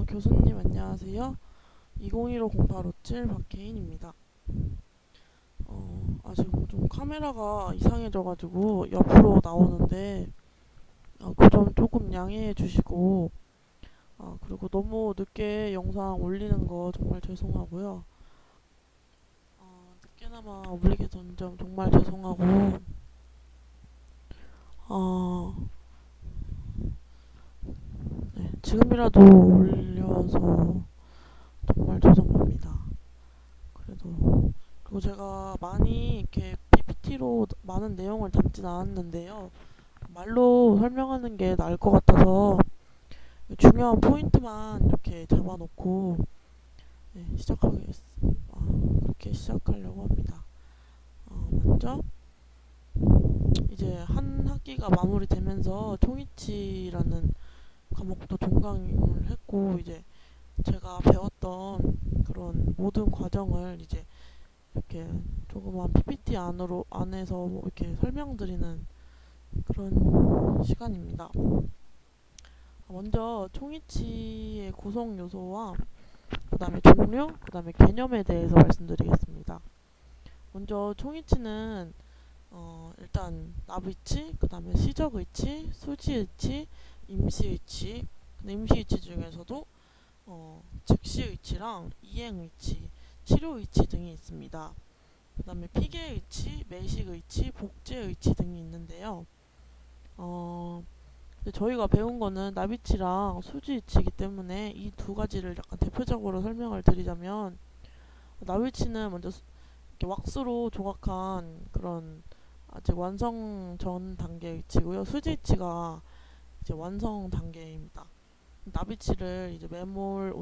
교수님 안녕하세요. 2015-0857 박혜인입니다. 지금 좀 카메라가 이상해져가지고 옆으로 나오는데 그 점 조금 양해해 주시고 그리고 너무 늦게 영상 올리는 거 정말 죄송하고요. 늦게나마 올리게 된 점 정말 죄송하고 어, 네, 지금이라도 올려서 정말 죄송합니다. 그리고 제가 많이 이렇게 PPT로 많은 내용을 담진 않았는데요. 말로 설명하는 게 나을 것 같아서 중요한 포인트만 이렇게 잡아놓고 네, 그렇게 시작하려고 합니다. 먼저 이제 한 학기가 마무리되면서 총이치라는 과목도 종강을 했고 이제 제가 배웠던 그런 모든 과정을 이제 이렇게 조그만 PPT 안에서 뭐 이렇게 설명드리는 그런 시간입니다. 먼저 총이치의 구성 요소와 그 다음에 종류, 그 다음에 개념에 대해서 말씀드리겠습니다. 먼저 총이치는 일단 납의치, 그 다음에 시적의치, 수지의치, 임시의치. 근데 임시의치 중에서도 즉시의치랑 이행의치, 치료의치 등이 있습니다. 그 다음에 피계의치, 매식의치, 복제의치 등이 있는데요. 근데 저희가 배운 거는 나비치랑 수지이치이기 때문에 이 두 가지를 약간 대표적으로 설명을 드리자면 나비치는 먼저 이렇게 왁스로 조각한 그런 아직 완성 전 단계의 위치고요. 수지이치가 이제 완성 단계입니다. 나비치를 이제 매몰,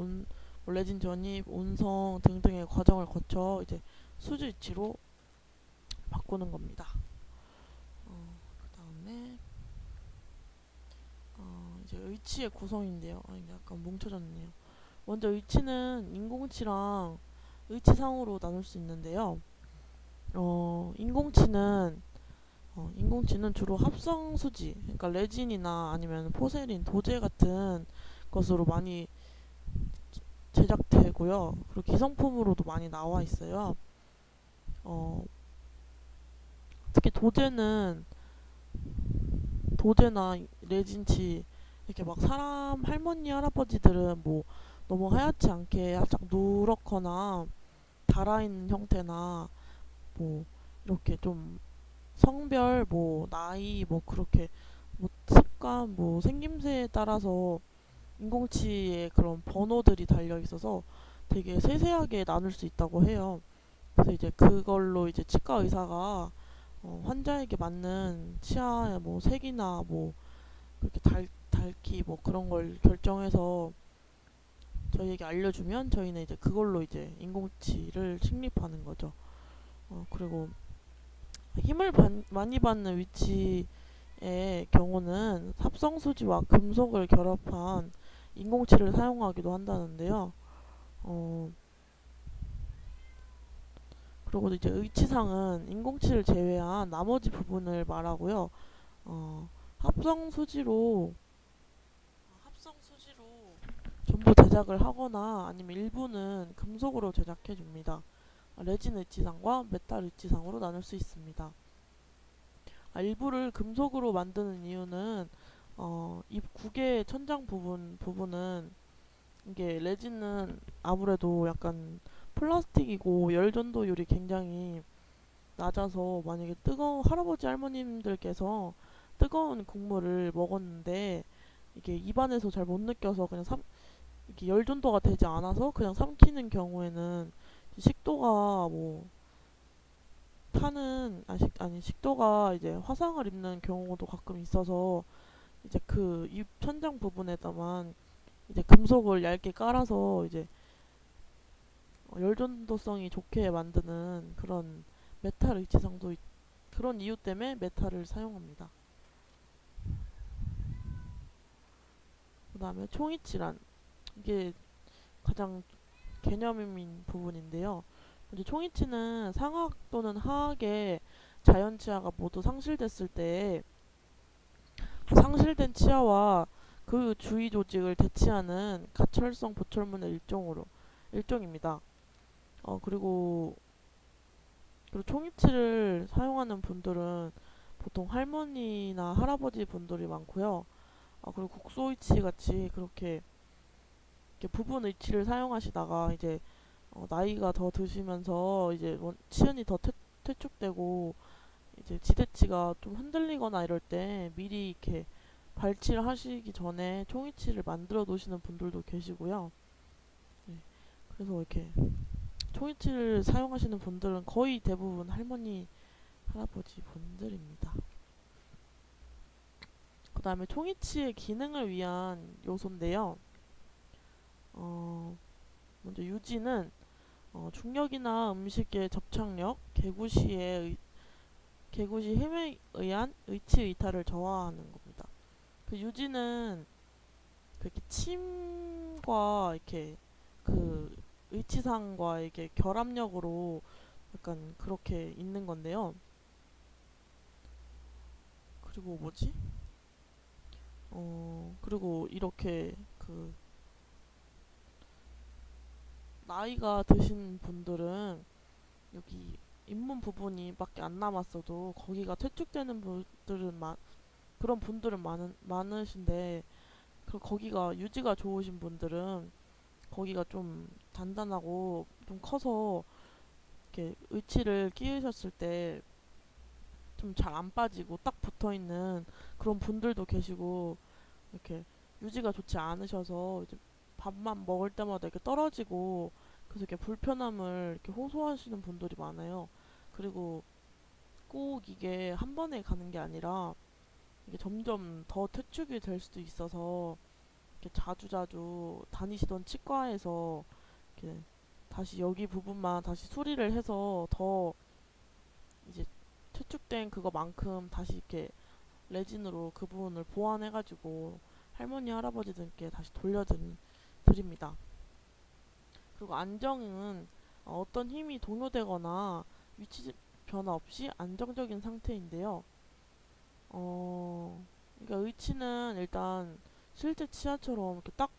레진 전입, 온성 등등의 과정을 거쳐 이제 수지이치로 바꾸는 겁니다. 그 다음에 이제 의치의 구성인데요. 약간 뭉쳐졌네요. 먼저 의치는 인공치랑 의치상으로 나눌 수 있는데요. 인공치는 주로 합성 수지, 그러니까 레진이나 아니면 포세린, 도제 같은 것으로 많이 제작되고요. 그리고 기성품으로도 많이 나와 있어요. 어, 특히 도제나 레진치 이렇게 막 사람 할머니 할아버지들은 뭐 너무 하얗지 않게 살짝 누렇거나 달아있는 형태나 뭐 이렇게 좀 성별 뭐 나이 뭐 그렇게 뭐 습관 뭐 생김새에 따라서 인공치에 그런 번호들이 달려 있어서 되게 세세하게 나눌 수 있다고 해요. 그래서 이제 그걸로 이제 치과 의사가 환자에게 맞는 치아의 뭐 색이나 뭐 그렇게 달기 뭐 그런 걸 결정해서 저희에게 알려주면 저희는 이제 그걸로 이제 인공치를 식립하는 거죠. 그리고 힘을 많이 받는 위치의 경우는 합성수지와 금속을 결합한 인공치를 사용하기도 한다는데요. 어, 그리고 이제 의치상은 인공치를 제외한 나머지 부분을 말하고요. 어, 합성수지로 합성수지로 전부 제작을 하거나 아니면 일부는 금속으로 제작해 줍니다. 레진 의치상과 메탈 의치상으로 나눌 수 있습니다. 일부를 금속으로 만드는 이유는 입 구개 천장 부분은 이게 레진은 아무래도 약간 플라스틱이고 열 전도율이 굉장히 낮아서 만약에 뜨거운 할아버지 할머님들께서 뜨거운 국물을 먹었는데 이게 입안에서 잘 못 느껴서 이게 열 전도가 되지 않아서 그냥 삼키는 경우에는 식도가 뭐 식도가 이제 화상을 입는 경우도 가끔 있어서 이제 그 입 천장 부분에다만 이제 금속을 얇게 깔아서 이제 열전도성이 좋게 만드는 그런 메탈 그런 이유 때문에 메탈을 사용합니다. 그 다음에 총이치란 이게 가장 개념인 부분인데요. 먼저 총이치는 상악 또는 하악의 자연 치아가 모두 상실됐을 때 상실된 치아와 그 주위 조직을 대치하는 가철성 보철문의 일종입니다. 그리고 총이치를 사용하는 분들은 보통 할머니나 할아버지 분들이 많고요. 그리고 국소이치 같이 그렇게 이렇게 부분 의치를 사용하시다가 이제 나이가 더 드시면서 이제 치은이 더 퇴축되고 이제 지대치가 좀 흔들리거나 이럴 때 미리 이렇게 발치를 하시기 전에 총이치를 만들어 놓으시는 분들도 계시고요. 네, 그래서 이렇게 총이치를 사용하시는 분들은 거의 대부분 할머니, 할아버지 분들입니다. 그 다음에 총이치의 기능을 위한 요소인데요. 먼저 유지는 중력이나 음식의 접착력, 개구시 힘에 의한 의치 이탈을 저하하는 겁니다. 그 유지는 그렇게 침과 이렇게 그 의치상과 이게 결합력으로 약간 그렇게 있는 건데요. 그리고 뭐지? 그리고 이렇게 그 나이가 드신 분들은 여기 잇몸 부분이 밖에 안 남았어도 거기가 퇴축되는 그런 분들은 많으신데 거기가 유지가 좋으신 분들은 거기가 좀 단단하고 좀 커서 이렇게 의치를 끼우셨을 때 좀 잘 안 빠지고 딱 붙어 있는 그런 분들도 계시고 이렇게 유지가 좋지 않으셔서 이제 밥만 먹을 때마다 이렇게 떨어지고 그래서 이렇게 불편함을 이렇게 호소하시는 분들이 많아요. 그리고 꼭 이게 한 번에 가는 게 아니라 이게 점점 더 퇴축이 될 수도 있어서 이렇게 자주자주 다니시던 치과에서 이렇게 다시 여기 부분만 다시 수리를 해서 더 이제 퇴축된 그거만큼 다시 이렇게 레진으로 그 부분을 보완해가지고 할머니 할아버지들께 다시 돌려드립니다. 그리고 안정은 어떤 힘이 동요되거나 위치 변화 없이 안정적인 상태인데요. 그러니까 의치는 일단 실제 치아처럼 이렇게 딱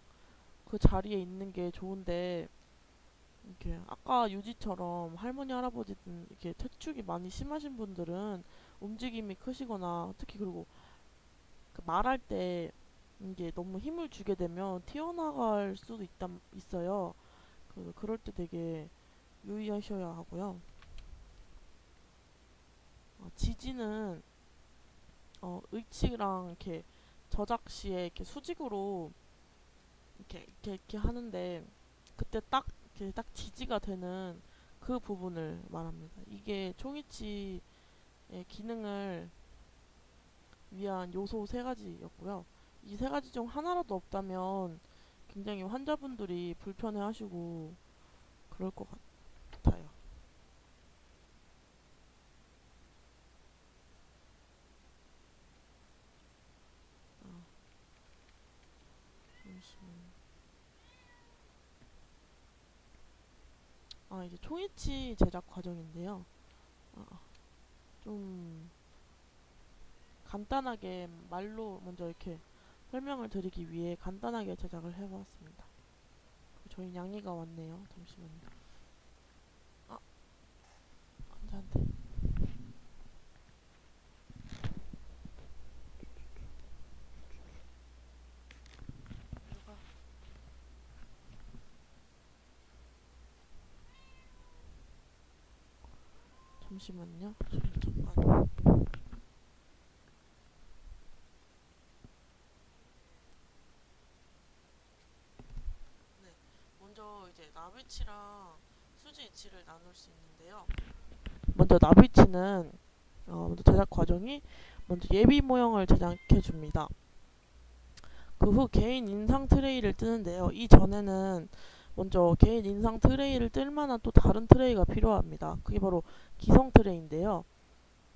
그 자리에 있는 게 좋은데 이렇게 아까 유지처럼 할머니 할아버지든 이렇게 퇴축이 많이 심하신 분들은 움직임이 크시거나 특히 그리고 그 말할 때 이게 너무 힘을 주게 되면 튀어나갈 수도 있어요. 그럴 때 되게 유의하셔야 하고요. 지지는 의치랑 이렇게 저작 시에 이렇게 수직으로 이렇게 하는데 그때 딱 이렇게 딱 지지가 되는 그 부분을 말합니다. 이게 총이치의 기능을 위한 요소 세 가지였고요. 이 세 가지 중 하나라도 없다면 굉장히 환자분들이 불편해하시고 그럴 것 같아요. 아, 잠시만요. 이제 총이치 제작 과정인데요. 좀 간단하게 말로 먼저 이렇게 설명을 드리기 위해 간단하게 제작을 해보았습니다. 저희 양이가 왔네요. 잠시만요. 아, 안돼 안돼. 잠시만요. 잠깐. 네, 먼저 이제 나비치랑 수지이치를 나눌 수 있는데요. 먼저 나비치는 먼저 제작 과정이 먼저 예비 모형을 제작해 줍니다. 그 후 개인 인상 트레이를 뜨는데요. 이 전에는 먼저 개인 인상 트레이를 뜰 만한 또 다른 트레이가 필요합니다. 그게 바로 기성 트레이인데요.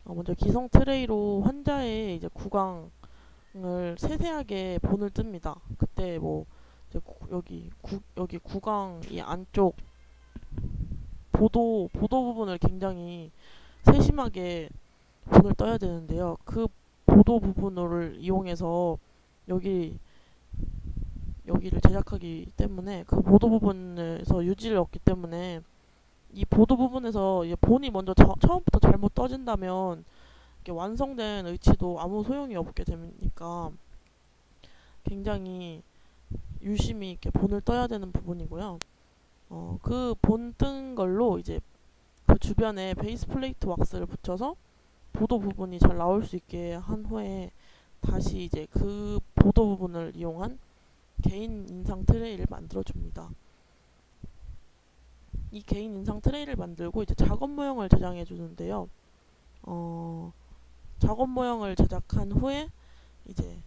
먼저 기성 트레이로 환자의 이제 구강을 세세하게 본을 뜹니다. 그때 뭐 이제 여기 구강 이 안쪽 보도 부분을 굉장히 세심하게 본을 떠야 되는데요. 그 보도 부분을 이용해서 여기 여기를 제작하기 때문에 그 보도 부분에서 유지를 얻기 때문에 이 보도 부분에서 이제 본이 먼저 처음부터 잘못 떠진다면 이렇게 완성된 의치도 아무 소용이 없게 되니까 굉장히 유심히 이렇게 본을 떠야 되는 부분이고요. 그 본 뜬 걸로 이제 그 주변에 베이스 플레이트 왁스를 붙여서 보도 부분이 잘 나올 수 있게 한 후에 다시 이제 그 보도 부분을 이용한 개인 인상 트레이를 만들어 줍니다. 이 개인 인상 트레이를 만들고 이제 작업 모형을 제작해 주는데요. 작업 모형을 제작한 후에 이제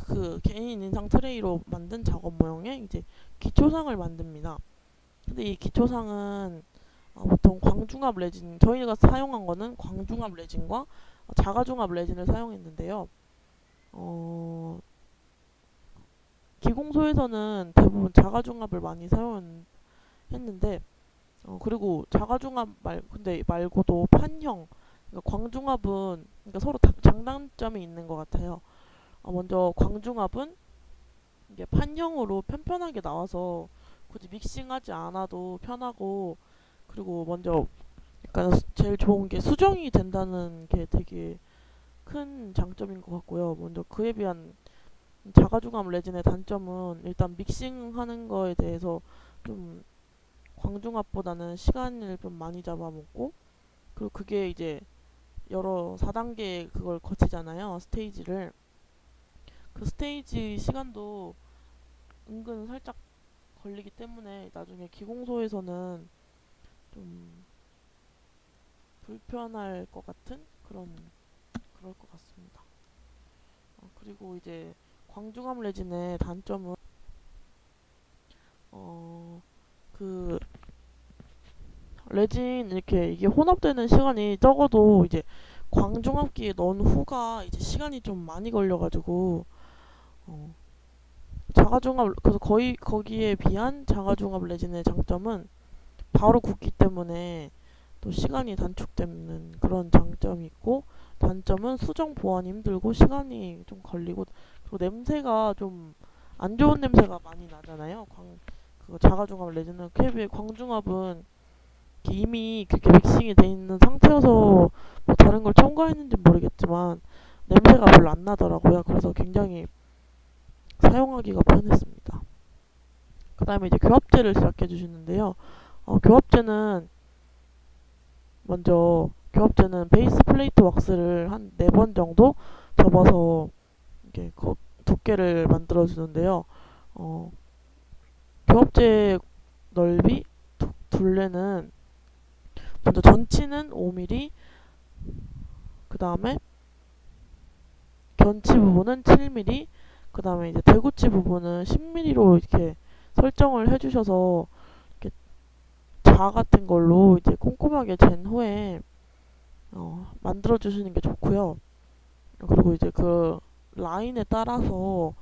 그 개인 인상 트레이로 만든 작업 모형에 이제 기초상을 만듭니다. 근데 이 기초상은 보통 광중압 레진, 저희가 사용한 거는 광중압 레진과 자가중압 레진을 사용했는데요. 어, 기공소에서는 대부분 자가중압을 많이 사용했는데, 그리고 자가중압 근데 말고도 판형, 그러니까 광중압은 그러니까 서로 장단점이 있는 것 같아요. 먼저 광중압은 이게 판형으로 편편하게 나와서 굳이 믹싱하지 않아도 편하고, 그리고 먼저 약간 제일 좋은 게 수정이 된다는 게 되게 큰 장점인 것 같고요. 먼저 그에 비한 자가중압 레진의 단점은 일단 믹싱하는 거에 대해서 좀 광중압보다는 시간을 좀 많이 잡아먹고, 그리고 그게 이제 여러 4단계 그걸 거치잖아요. 스테이지를. 그 스테이지 시간도 은근 살짝 걸리기 때문에 나중에 기공소에서는 좀 불편할 것 같은 그럴 것 같습니다. 그리고 이제 광중압 레진의 단점은 그 레진 이렇게 이게 혼합되는 시간이 적어도 이제 광중압기에 넣은 후가 이제 시간이 좀 많이 걸려가지고 어, 자가중압 그래서 거의 거기에 비한 자가중압 레진의 장점은 바로 굳기 때문에 또 시간이 단축되는 그런 장점이 있고, 단점은 수정 보완이 힘들고 시간이 좀 걸리고, 그리고 냄새가 좀 안 좋은 냄새가 많이 나잖아요. 그거 자가중압 레진은 그에 비해 광중압은 이미 그렇게 믹싱이 돼 있는 상태여서 뭐 다른 걸 첨가했는지 모르겠지만 냄새가 별로 안 나더라고요. 그래서 굉장히 사용하기가 편했습니다. 그 다음에 이제 교합제를 시작해 주시는데요. 교합제는 베이스 플레이트 왁스를 한 4번 정도 접어서 이렇게 두께를 만들어 주는데요. 어, 교합제 넓이 둘레는 먼저 전치는 5mm, 그 다음에 견치 부분은 7mm, 그 다음에 이제 대구치 부분은 10mm로 이렇게 설정을 해주셔서 이렇게 자 같은 걸로 이제 꼼꼼하게 잰 후에 만들어 주시는 게 좋고요. 그리고 이제 그 라인에 따라서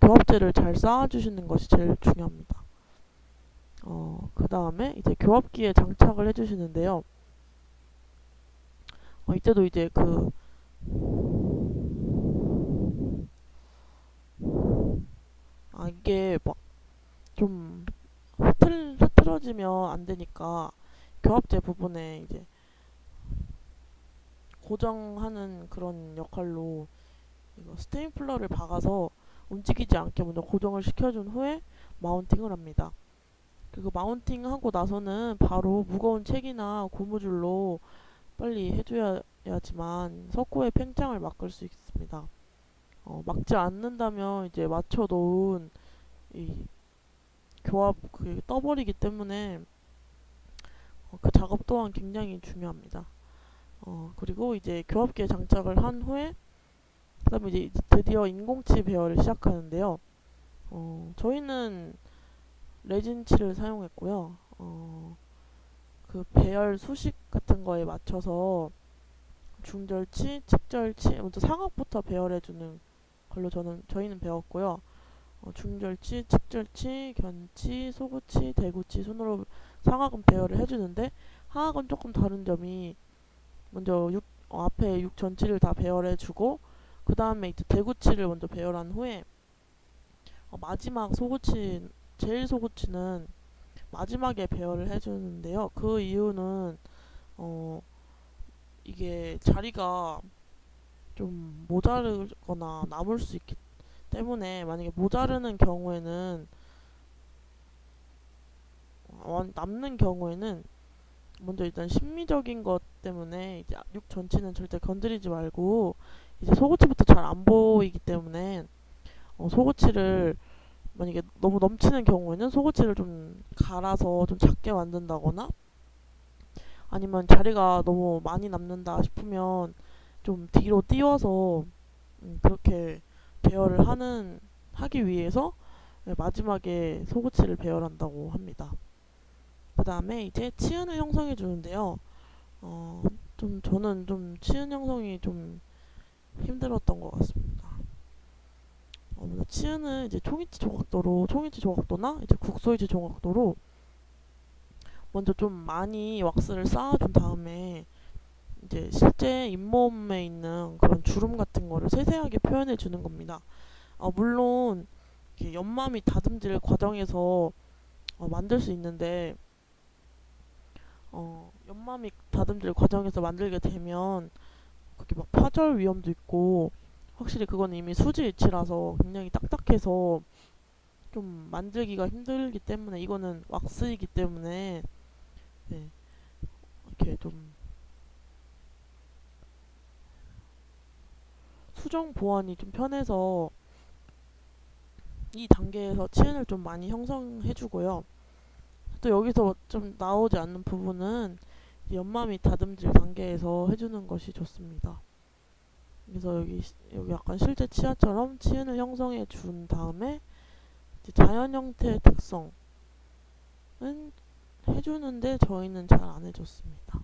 교합제를 잘 쌓아주시는 것이 제일 중요합니다. 그 다음에 이제 교합기에 장착을 해주시는데요. 이때도 이제 이게 막 좀 흐트러지면 안 되니까 교합제 부분에 이제 고정하는 그런 역할로 이거 스테인플러를 박아서 움직이지 않게 먼저 고정을 시켜준 후에 마운팅을 합니다. 그리고 마운팅하고 나서는 바로 무거운 책이나 고무줄로 빨리 해줘야지만 석고의 팽창을 막을 수 있습니다. 막지 않는다면 이제 맞춰 놓은 이 교합 그 떠버리기 때문에 그 작업 또한 굉장히 중요합니다. 그리고 이제 교합기에 장착을 한 후에 그다음에 이제 드디어 인공치 배열을 시작하는데요. 저희는 레진치를 사용했고요. 그 배열 수식 같은 거에 맞춰서 중절치, 측절치, 먼저 상악부터 배열해주는 걸로 저희는 배웠고요. 중절치, 측절치, 견치, 소구치, 대구치 순으로 상악은 배열을 해주는데 하악은 조금 다른 점이 먼저 앞에 6전치를 다 배열해주고 그 다음에 이제 대구치를 먼저 배열한 후에 마지막 속옷이 제일 속옷치는 마지막에 배열을 해주는데요. 그 이유는 어, 이게 자리가 좀 모자르거나 남을 수 있기 때문에 만약에 모자르는 경우에는 남는 경우에는 먼저 일단 심리적인 것 때문에 이제 육 전체는 절대 건드리지 말고 이제 속옷치부터 잘 안 보이기 때문에 속옷치를 만약에 너무 넘치는 경우에는 속옷치를 좀 갈아서 좀 작게 만든다거나 아니면 자리가 너무 많이 남는다 싶으면 좀 뒤로 띄워서 그렇게 배열을 하기 위해서 마지막에 속옷치를 배열한다고 합니다. 그 다음에 이제 치은을 형성해 주는데요. 어, 저는 좀 치은 형성이 좀 힘들었던 것 같습니다. 먼저 치은은 이제 총이치 조각도나 이제 국소이치 조각도로 먼저 좀 많이 왁스를 쌓아준 다음에 이제 실제 잇몸에 있는 그런 주름 같은 거를 세세하게 표현해 주는 겁니다. 물론 이렇게 연마미 다듬질 과정에서 만들 수 있는데 연마미 다듬질 과정에서 만들게 되면 그렇게 막 파절 위험도 있고 확실히 그건 이미 수지 일치라서 굉장히 딱딱해서 좀 만들기가 힘들기 때문에 이거는 왁스이기 때문에 네, 이렇게 좀 수정 보완이 좀 편해서 이 단계에서 치은을 좀 많이 형성해주고요. 또 여기서 좀 나오지 않는 부분은 연마 및 다듬질 단계에서 해주는 것이 좋습니다. 그래서 여기 약간 실제 치아처럼 치은을 형성해 준 다음에 이제 자연 형태의 특성은 해주는데 저희는 잘 안 해줬습니다.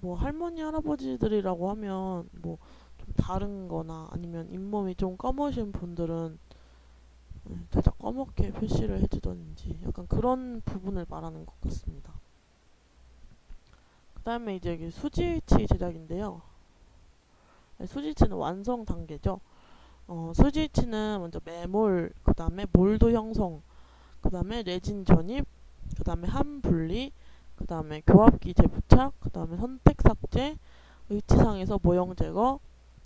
뭐 할머니 할아버지들이라고 하면 뭐 좀 다른 거나 아니면 잇몸이 좀 검으신 분들은 살짝 검게 표시를 해주던지 약간 그런 부분을 말하는 것 같습니다. 그 다음에 이제 여기 수지치 제작인데요. 수지치는 완성 단계죠. 수지치는 먼저 매몰, 그 다음에 몰드 형성, 그 다음에 레진 전입, 그 다음에 함 분리, 그 다음에 교합기 재부착, 그 다음에 선택 삭제, 의치상에서 모형 제거,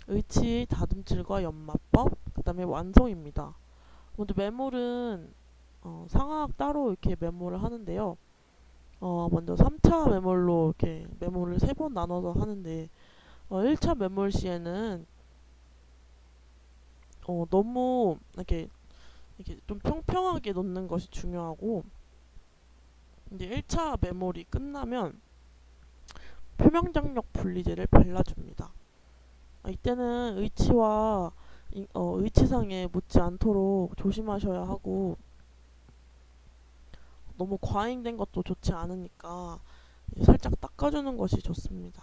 의치 다듬질과 연마법, 그 다음에 완성입니다. 먼저 매몰은 상하악 따로 이렇게 메모를 하는데요. 먼저 3차 매몰로 이렇게 매몰을 3번 나눠서 하는데 1차 매몰 시에는 너무 이렇게 좀 평평하게 놓는 것이 중요하고 이제 1차 매몰이 끝나면 표면장력 분리제를 발라줍니다. 이때는 의치상에 묻지 않도록 조심하셔야 하고 너무 과잉된 것도 좋지 않으니까 살짝 닦아주는 것이 좋습니다.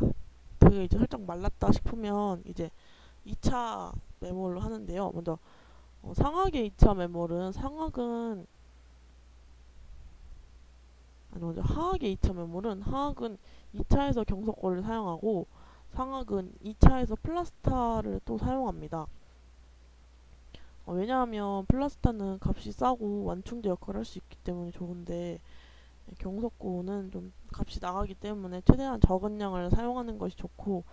그게 이제 살짝 말랐다 싶으면 이제 2차 매몰을 하는데요. 먼저 상악의 2차 매몰은 먼저 하악의 2차 매몰은 하악은 2차에서 경석고를 사용하고 상악은 2차에서 플라스타를 또 사용합니다. 왜냐하면 플라스타는 값이 싸고 완충제 역할을 할 수 있기 때문에 좋은데 경석고는 좀 값이 나가기 때문에 최대한 적은 양을 사용하는 것이 좋고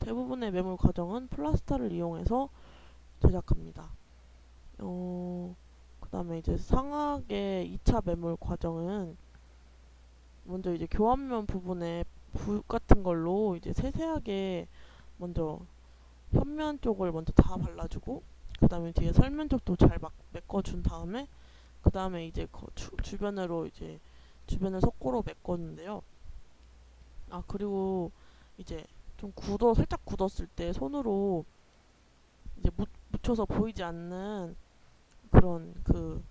대부분의 매몰 과정은 플라스타를 이용해서 제작합니다. 그 다음에 이제 상악의 2차 매몰 과정은 먼저 이제 교환면 부분에 붓 같은 걸로 이제 세세하게 먼저 현면 쪽을 먼저 다 발라주고 그 다음에 뒤에 설면 쪽도 잘 막 메꿔준 다음에 그 다음에 이제 주변으로 이제 주변을 석고로 메꿨는데요. 그리고 이제 좀 살짝 굳었을 때 손으로 이제 묻혀서 보이지 않는 그런 그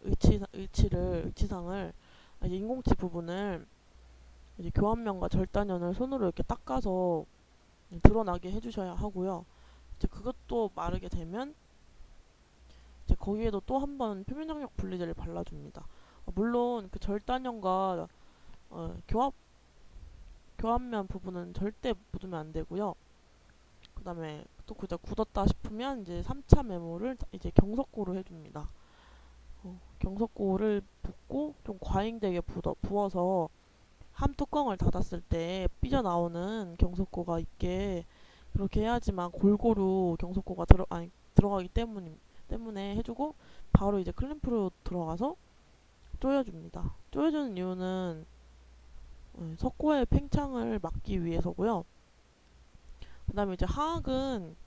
의치상을 이제 인공치 부분을 이제 교환면과 절단연을 손으로 이렇게 닦아서 드러나게 해주셔야 하고요. 이제 그것도 마르게 되면 이제 거기에도 또 한 번 표면장력 분리제를 발라줍니다. 물론 그 절단연과 교합면 부분은 절대 묻으면 안 되고요. 그 다음에 또 그저 굳었다 싶으면 이제 3차 메모를 이제 경석고로 해줍니다. 경석고를 붓고 좀 과잉되게 부어서 함 뚜껑을 닫았을 때 삐져나오는 경석고가 있게 그렇게 해야지만 골고루 경석고가 들어가기 때문에 해주고 바로 이제 클램프로 들어가서 조여줍니다. 조여주는 이유는 석고의 팽창을 막기 위해서고요. 그 다음에 이제 하악은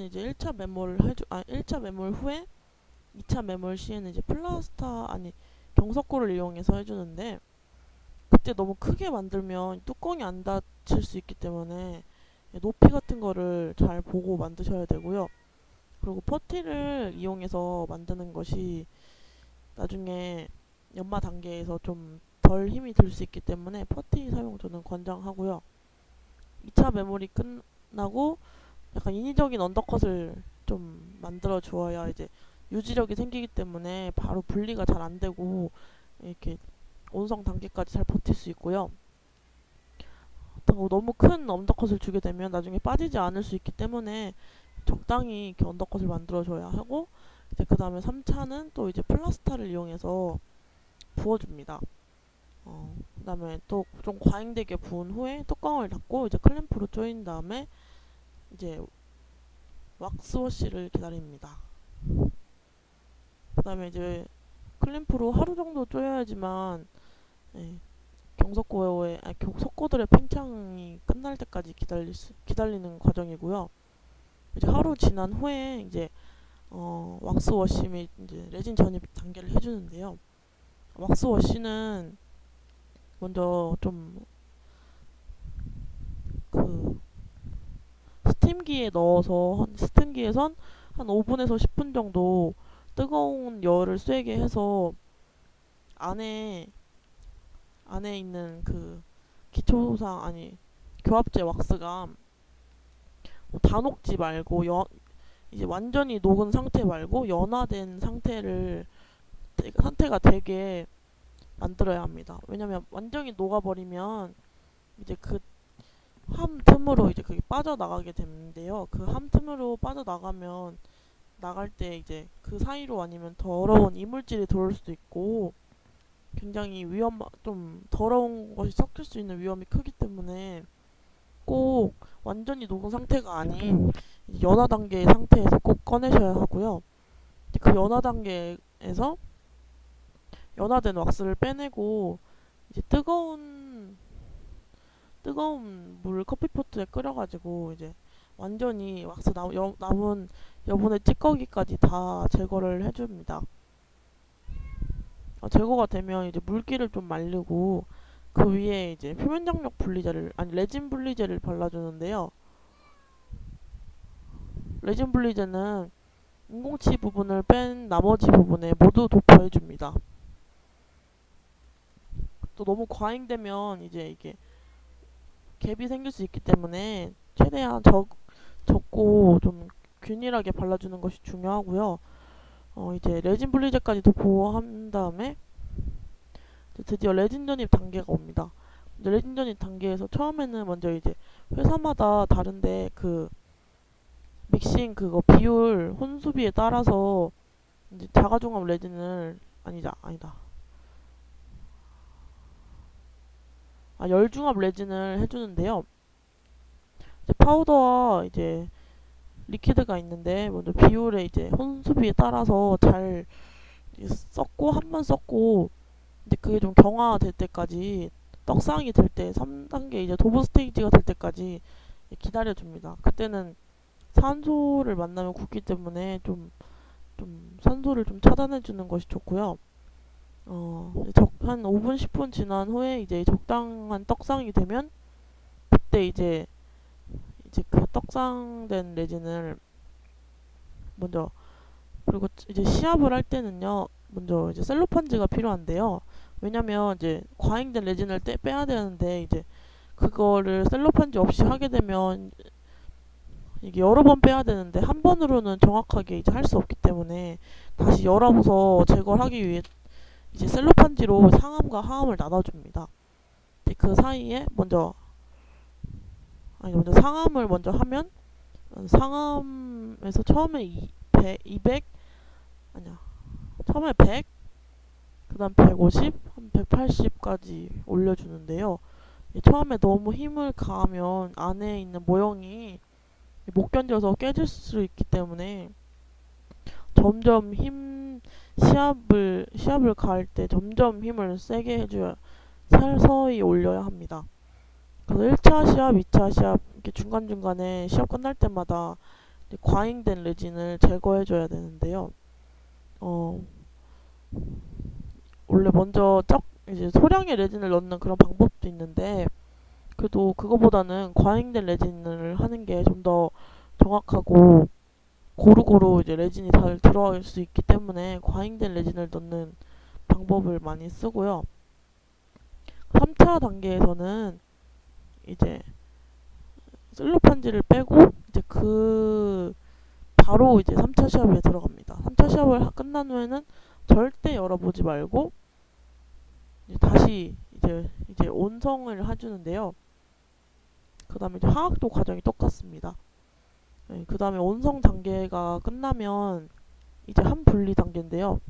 이제 1차 매몰 후에 2차 매몰 시에는 이제 경석고를 이용해서 해주는데, 그때 너무 크게 만들면 뚜껑이 안 닫힐 수 있기 때문에 높이 같은 거를 잘 보고 만드셔야 되고요. 그리고 퍼티를 이용해서 만드는 것이 나중에 연마 단계에서 좀 덜 힘이 들 수 있기 때문에 퍼티 사용 저는 권장하고요. 2차 메모리 끝나고 약간 인위적인 언더컷을 좀 만들어 주어야 이제 유지력이 생기기 때문에 바로 분리가 잘 안 되고 이렇게 온성 단계까지 잘 버틸 수 있고요. 너무 큰 언더컷을 주게 되면 나중에 빠지지 않을 수 있기 때문에 적당히 이렇게 언더컷을 만들어 줘야 하고, 이제 그 다음에 3차는 또 이제 플라스타를 이용해서 부어줍니다. 그 다음에 또 좀 과잉되게 부은 후에 뚜껑을 닫고 이제 클램프로 조인 다음에 이제 왁스워시를 기다립니다. 그 다음에 이제 클램프로 하루 정도 조여야지만 석고들의 팽창이 끝날 때까지 기다리는 과정이고요. 이제 하루 지난 후에 이제 왁스워시 및 이제 레진 전입 단계를 해주는데요. 왁스워시는 먼저 좀 그 스팀기에선 한 5분에서 10분 정도 뜨거운 열을 쐬게 해서 안에 있는 그 교합제 왁스가 다 녹지 말고 이제 완전히 녹은 상태 말고 연화된 상태가 되게 만들어야 합니다. 왜냐면 완전히 녹아버리면 이제 그 함 틈으로 이제 그게 빠져나가게 되는데요. 그 함 틈으로 빠져나가면 나갈 때 이제 그 사이로 아니면 더러운 이물질이 들어올 수도 있고 굉장히 좀 더러운 것이 섞일 수 있는 위험이 크기 때문에 꼭 완전히 녹은 상태가 아닌 연화 단계의 상태에서 꼭 꺼내셔야 하고요. 그 연화 단계에서 연화된 왁스를 빼내고 이제 뜨거운 물 커피포트에 끓여가지고 이제 완전히 왁스 남은 여분의 찌꺼기까지 다 제거를 해줍니다. 제거가 되면 이제 물기를 좀 말리고 그 위에 이제 레진 분리제를 발라주는데요. 레진 분리제는 인공치 부분을 뺀 나머지 부분에 모두 도포해줍니다. 또 너무 과잉되면 이제 이게 갭이 생길 수 있기 때문에 최대한 적고 좀 균일하게 발라주는 것이 중요하고요. 이제 레진 분리제까지 도포한 다음에 드디어 레진 전입 단계가 옵니다. 레진 전입 단계에서 처음에는 먼저 이제 회사마다 다른데 그 믹싱 그거 비율 혼수비에 따라서 이제 자가중합 레진을 아니다. 열중합 레진을 해주는데요. 이제 파우더와 이제 리퀴드가 있는데 먼저 비율에 이제 혼수비에 따라서 잘 한 번 섞고 이제 그게 좀 경화될 때까지 떡상이 될 때 3단계 이제 도브 스테이지가 될 때까지 기다려줍니다. 그때는 산소를 만나면 굳기 때문에 좀 산소를 좀 차단해주는 것이 좋고요. 한 5분 10분 지난 후에 이제 적당한 떡상이 되면 그때 이제 그 떡상된 레진을 먼저, 그리고 이제 시합을 할 때는요 먼저 이제 셀로판지가 필요한데요. 왜냐면 이제 과잉된 레진을 빼야 되는데 이제 그거를 셀로판지 없이 하게 되면 이게 여러 번 빼야 되는데 한 번으로는 정확하게 이제 할 수 없기 때문에 다시 열어서 제거를 하기 위해 이제 셀로판지로 상함과 하함을 나눠줍니다. 이제 그 사이에 먼저 상암을 먼저 하면 상암에서 처음에 200 아니야 처음에 100 그다음 150 한 180까지 올려주는데요. 처음에 너무 힘을 가하면 안에 있는 모형이 못 견뎌서 깨질 수 있기 때문에 점점 시합을 가할 때 점점 힘을 세게 해줘야 서서히 올려야 합니다. 그래서 1차 시합, 2차 시합 이렇게 중간중간에 시합 끝날 때마다 과잉된 레진을 제거해줘야 되는데요. 어, 원래 먼저 이제 소량의 레진을 넣는 그런 방법도 있는데 그래도 그거보다는 과잉된 레진을 하는 게 좀 더 정확하고 고루고루 이제 레진이 잘 들어갈 수 있기 때문에 과잉된 레진을 넣는 방법을 많이 쓰고요. 3차 단계에서는 이제 셀로판지를 빼고 이제 바로 이제 3차 시합에 들어갑니다. 3차 시합을 끝난 후에는 절대 열어보지 말고 이제 다시 이제 온성을 해주는데요. 그 다음에 이제 화학도 과정이 똑같습니다. 네, 그 다음에 온성 단계가 끝나면 이제 한분리 단계인데요.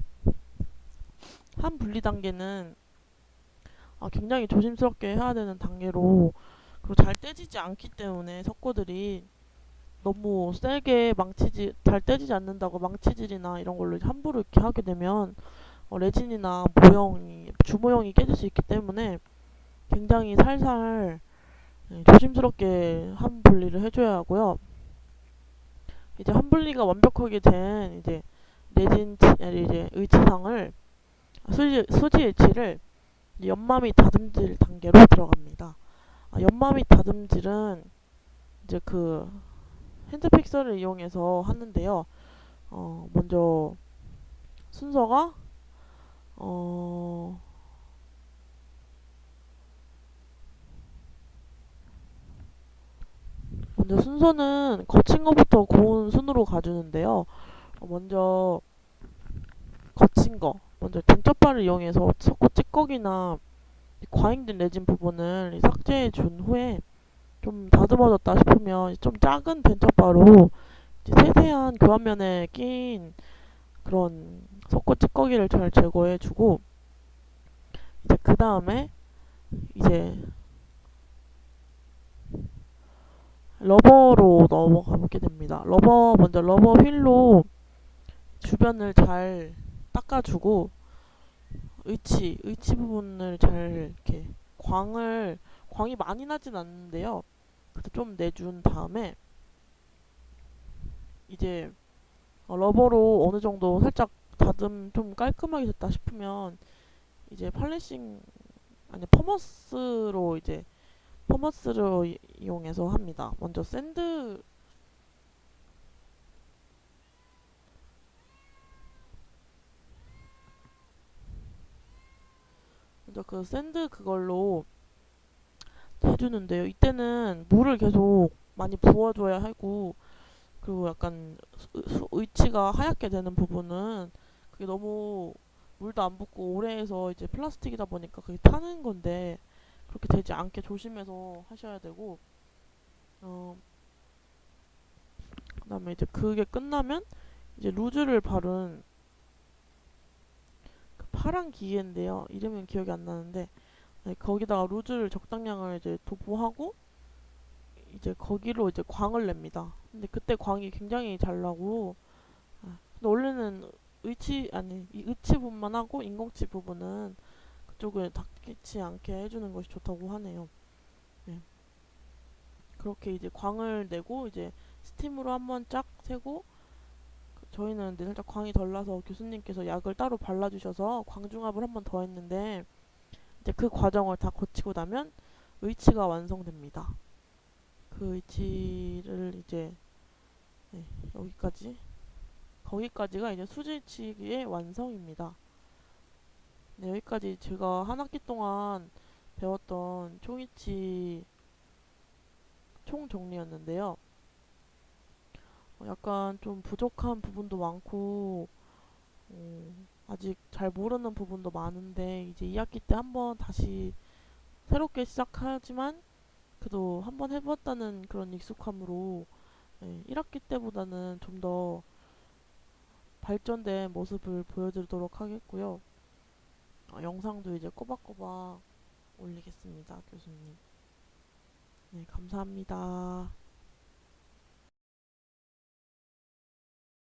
한분리 단계는 굉장히 조심스럽게 해야 되는 단계로 그리고 잘 떼지지 않기 때문에 석고들이 너무 세게 잘 떼지지 않는다고 망치질이나 이런 걸로 함부로 이렇게 하게 되면 레진이나 주모형이 깨질 수 있기 때문에 굉장히 살살 조심스럽게 한 분리를 해줘야 하고요. 이제 한 분리가 완벽하게 된 이제 이제 의치상을 수지 의치를 연마 및 다듬질 단계로 들어갑니다. 연마 및 다듬질은 이제 그 핸드픽서를 이용해서 하는데요. 먼저 순서가 어, 먼저 순서는 거친 거부터 고운 순으로 가주는데요. 먼저 거친 거, 먼저 된접발을 이용해서 석고 찌꺼기나 과잉된 레진 부분을 삭제해 준 후에 좀 다듬어졌다 싶으면 좀 작은 된접바로 세세한 교환면에 낀 그런 석고 찌꺼기를 잘 제거해주고 이제 그 다음에 이제 러버로 넘어가 보게 됩니다. 먼저 러버 휠로 주변을 잘 닦아주고 의치 부분을 잘 이렇게 광이 많이 나진 않는데요. 그래도 좀 내준 다음에 이제 러버로 어느 정도 살짝 좀 깔끔하게 됐다 싶으면 이제 팔레싱 아니 퍼머스로 이용해서 합니다. 먼저 그 샌드 그걸로 해주는데요. 이때는 물을 계속 많이 부어줘야 하고 그리고 약간 의치가 하얗게 되는 부분은 그게 너무 물도 안 붓고 오래 해서 이제 플라스틱이다 보니까 그게 타는 건데 그렇게 되지 않게 조심해서 하셔야 되고 어 그다음에 이제 그게 끝나면 이제 루즈를 바른 그 파란 기계인데요. 이름은 기억이 안 나는데 네, 거기다가 루즈를 적당량을 이제 도포하고 이제 거기로 이제 광을 냅니다. 근데 그때 광이 굉장히 잘 나고 근데 원래는 이 의치 부분만 하고 인공치 부분은 그쪽을 닿지 않게 해주는 것이 좋다고 하네요. 네. 그렇게 이제 광을 내고 이제 스팀으로 한번 쫙 세고 저희는 근데 살짝 광이 덜 나서 교수님께서 약을 따로 발라주셔서 광중압을 한번 더 했는데 이제 그 과정을 다 거치고 나면 의치가 완성됩니다. 그 의치를 이제 네, 거기까지가 이제 수지치기의 완성입니다. 네, 여기까지 제가 한 학기 동안 배웠던 총이치 총 정리였는데요. 약간 좀 부족한 부분도 많고 아직 잘 모르는 부분도 많은데 이제 2학기 때 한번 다시 새롭게 시작하지만 그래도 한번 해봤다는 그런 익숙함으로 1학기 때보다는 좀 더 발전된 모습을 보여드리도록 하겠고요. 영상도 이제 꼬박꼬박 올리겠습니다, 교수님. 네, 감사합니다.